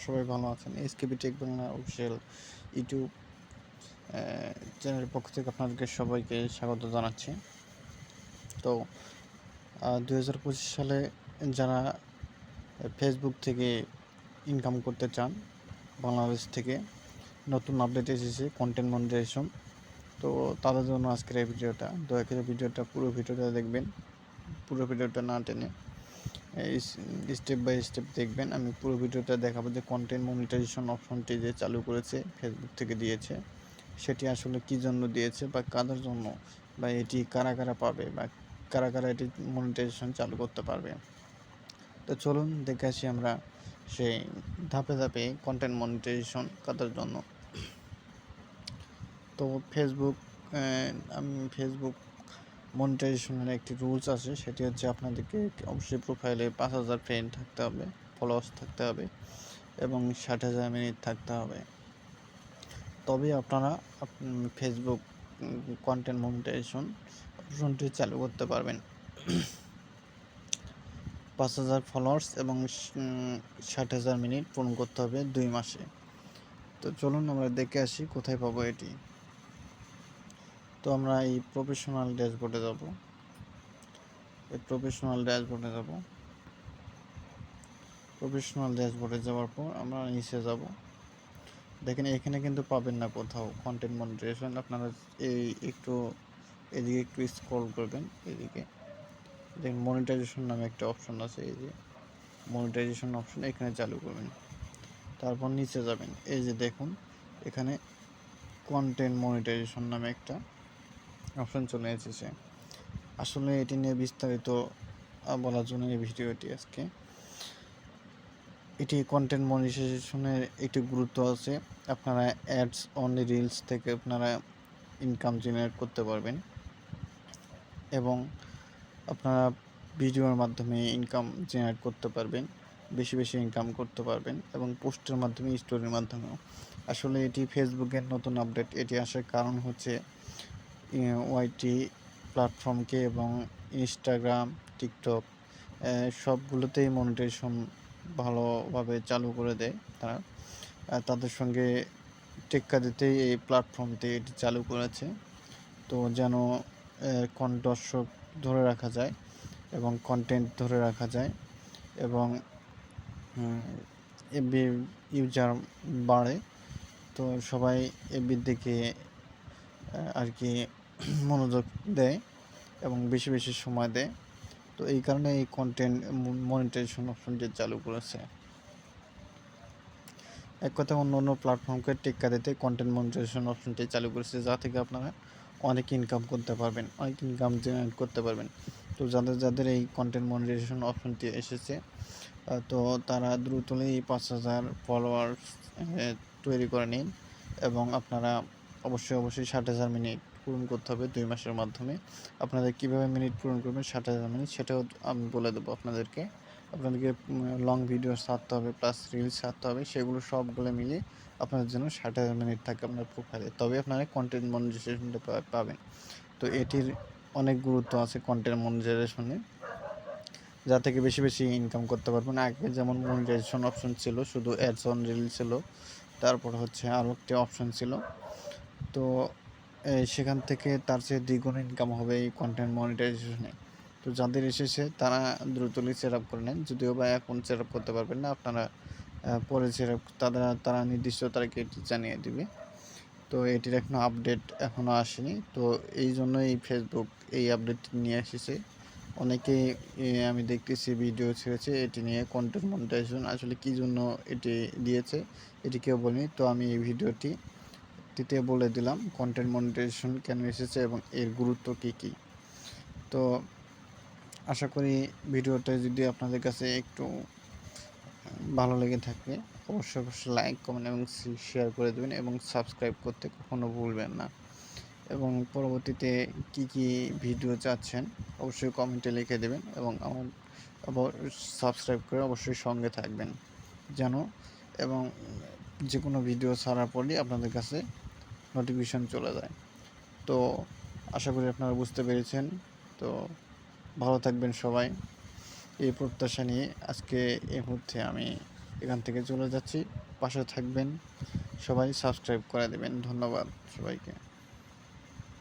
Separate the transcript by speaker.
Speaker 1: সবাই ভালো আছেন। SKB tech Bangla official YouTube চ্যানেলের পক্ষ থেকে আপনাদেরকে সবাইকে স্বাগত জানাচ্ছি। তো 2025 সালে যারা ফেসবুক থেকে ইনকাম করতে চান, বাংলাদেশ থেকে নতুন আপডেট এসেছে কন্টেন্ট মনিটাইজেশন। তো তাদের জন্য আজকের এই ভিডিওটা। দয়া করে ভিডিওটা পুরো ভিডিওটা দেখবেন, পুরো ভিডিওটা না টেনে স্টেপ বাই স্টেপ দেখবেন। আমি পুরো ভিডিওটা দেখাবো যে কন্টেন্ট মনিটাইজেশন অপশনটি যে চালু করেছে ফেসবুক থেকে দিয়েছে, সেটি আসলে কী জন্য দিয়েছে বা কাদের জন্য, বা এটি কারা কারা পাবে বা কারা কারা এটি মনিটাইজেশন চালু করতে পারবে। তো চলুন দেখে আসি আমরা সেই ধাপে ধাপে কন্টেন্ট মনিটাইজেশন কাদের জন্য। তো ফেসবুক মনিটাইজেশনের একটি রুলস আছে, সেটি হচ্ছে আপনাদেরকে অবশ্যই প্রোফাইলে 5,000 ফ্রেন্ড থাকতে হবে, ফলোয়ার্স থাকতে হবে এবং 60,000 মিনিট থাকতে হবে। তবে আপনারা ফেসবুক কন্টেন্ট মনিটাইজেশন অপশনটি চালু করতে পারবেন। 5,000 ফলোয়ার্স এবং 60,000 মিনিট পূরণ করতে হবে 2 মাসে। তো চলুন আমরা দেখে আসি কোথায় পাবো এটি। তো আমরা এই প্রফেশনাল ড্যাশবোর্ডে যাব। প্রফেশনাল ড্যাশবোর্ডে যাওয়ার পর আমরা নিচে যাব। দেখেন এখানে কিন্তু পাবেন না কোথাও কন্টেন্ট মনিটাইজেশন। আপনারা একটু এদিকে একটু স্ক্রল করবেন, এদিকে দেখেন মনিটাইজেশন নামে একটা অপশন আছে। এই যে মনিটাইজেশন অপশন, এখানে চালু করবেন। তারপর নিচে যাবেন, এই যে দেখুন এখানে কন্টেন্ট মনিটাইজেশন নামে একটা অপশন চলে এসেছে। আসলে এটি নিয়ে বিস্তারিত বলার জন্য এই ভিডিওটি আজকে। এটি কন্টেন্ট মনিটাইজেশনের একটি গুরুত্ব আছে। আপনারা অ্যাডস অনলি রিলস থেকে আপনারা ইনকাম জেনারেট করতে পারবেন এবং আপনারা ভিডিওর মাধ্যমে ইনকাম জেনারেট করতে পারবেন, বেশি বেশি ইনকাম করতে পারবেন এবং পোস্টের মাধ্যমে, স্টোরির মাধ্যমেও। আসলে এটি ফেসবুকের নতুন আপডেট। এটি আসার কারণ হচ্ছে ওয়াইটি প্ল্যাটফর্মকে এবং ইনস্টাগ্রাম, টিকটক সবগুলোতেই মনিটাইজেশন ভালোভাবে চালু করে দেয় তারা। তাদের সঙ্গে টেক্কা দিতেই এই প্ল্যাটফর্মটি এটি চালু করেছে। তো যেন দর্শক ধরে রাখা যায় এবং কন্টেন্ট ধরে রাখা যায় এবং এফবি ইউজার বাড়ে। তো সবাই এফবির দিকে আর কি মনোযোগ দেয় এবং বেশি বেশি সময় দেয়। তো এই কারণে এই কন্টেন্ট মনিটাইজেশন অপশনটি চালু করেছে। এক কথা অন্য প্ল্যাটফর্মকে টেক্কা দিতে কন্টেন্ট মনিটাইজেশন অপশনটি চালু করেছে, যা থেকে আপনারা অনেক ইনকাম করতে পারবেন, অনেক ইনকাম জেনারেট করতে পারবেন। তো যাদের এই কন্টেন্ট মনিটাইজেশন অপশনটি এসেছে, তো তারা দ্রুতই 5,000 ফলোয়ার্স তৈরি করে নিন এবং আপনারা অবশ্যই 60,000 মিনিট পূরণ করতে হবে 2 মাসের মাধ্যমে। আপনাদের কীভাবে মিনিট পূরণ করবেন 60,000 মিনিট, সেটাও আমি বলে দেবো আপনাদেরকে। আপনাদেরকে লং ভিডিও ছাড়তে হবে, প্লাস রিলস ছাড়তে হবে, সেগুলো সবগুলো মিলিয়ে আপনাদের জন্য 60,000 মিনিট থাকে আপনার প্রোফাইলে, তবে আপনারা কন্টেন্ট মনিটাইজেশনটা পাবেন। তো এটির অনেক গুরুত্ব আছে কন্টেন্ট মনিটাইজেশনে, যা থেকে বেশি বেশি ইনকাম করতে পারবেন। আগে যেমন মনিটাইজেশন অপশন ছিল, শুধু অ্যাডস অন রিল ছিল, তারপর হচ্ছে আরও একটি অপশন ছিল। তো সেখান থেকে তার চেয়ে দ্বিগুণ ইনকাম হবে এই কন্টেন্ট মনিটাইজেশনে। তো যাদের এসেছে তারা দ্রুতই সেট আপ করে নেন, যদিও বা এখন সেট আপ করতে পারবেন না, আপনারা পরে সেট আপ তারা নির্দিষ্ট তারিখে এটি জানিয়ে দিবে। তো এটির এখনও আপডেট এখনও আসেনি। তো এই জন্যই ফেসবুক এই আপডেটটি নিয়ে এসেছে। অনেকেই আমি দেখতেছি ভিডিও ছেড়েছে এটি নিয়ে, কন্টেন্ট মনিটাইজেশন আসলে কী জন্য এটি দিয়েছে এটি কেউ বলেনি। তো আমি এই ভিডিওটিতে বলে দিলাম কন্টেন্ট মনিটাইজেশন কেন এসেছে এবং এর গুরুত্ব কী কী। তো আশা করি ভিডিওটা যদি আপনাদের কাছে একটু ভালো লেগে থাকে, অবশ্যই লাইক, কমেন্ট এবং শেয়ার করে দেবেন এবং সাবস্ক্রাইব করতে কখনো ভুলবেন না। এবং পরবর্তীতে কি কি ভিডিও চাচ্ছেন অবশ্যই কমেন্টে লিখে দেবেন এবং সাবস্ক্রাইব করে অবশ্যই সঙ্গে থাকবেন যেন, এবং যে কোনো ভিডিও ছাড়ার পরই আপনাদের কাছে নোটিফিকেশন চলে যায়। তো আশা করি আপনারা বুঝতে পেরেছেন। তো ভালো থাকবেন সবাই, এই প্রত্যাশা নিয়ে আজকে এই মুহূর্তে আমি এখান থেকে চলে যাচ্ছি, পাশে থাকবেন, সবাই সাবস্ক্রাইব করে দেবেন। ধন্যবাদ সবাইকে।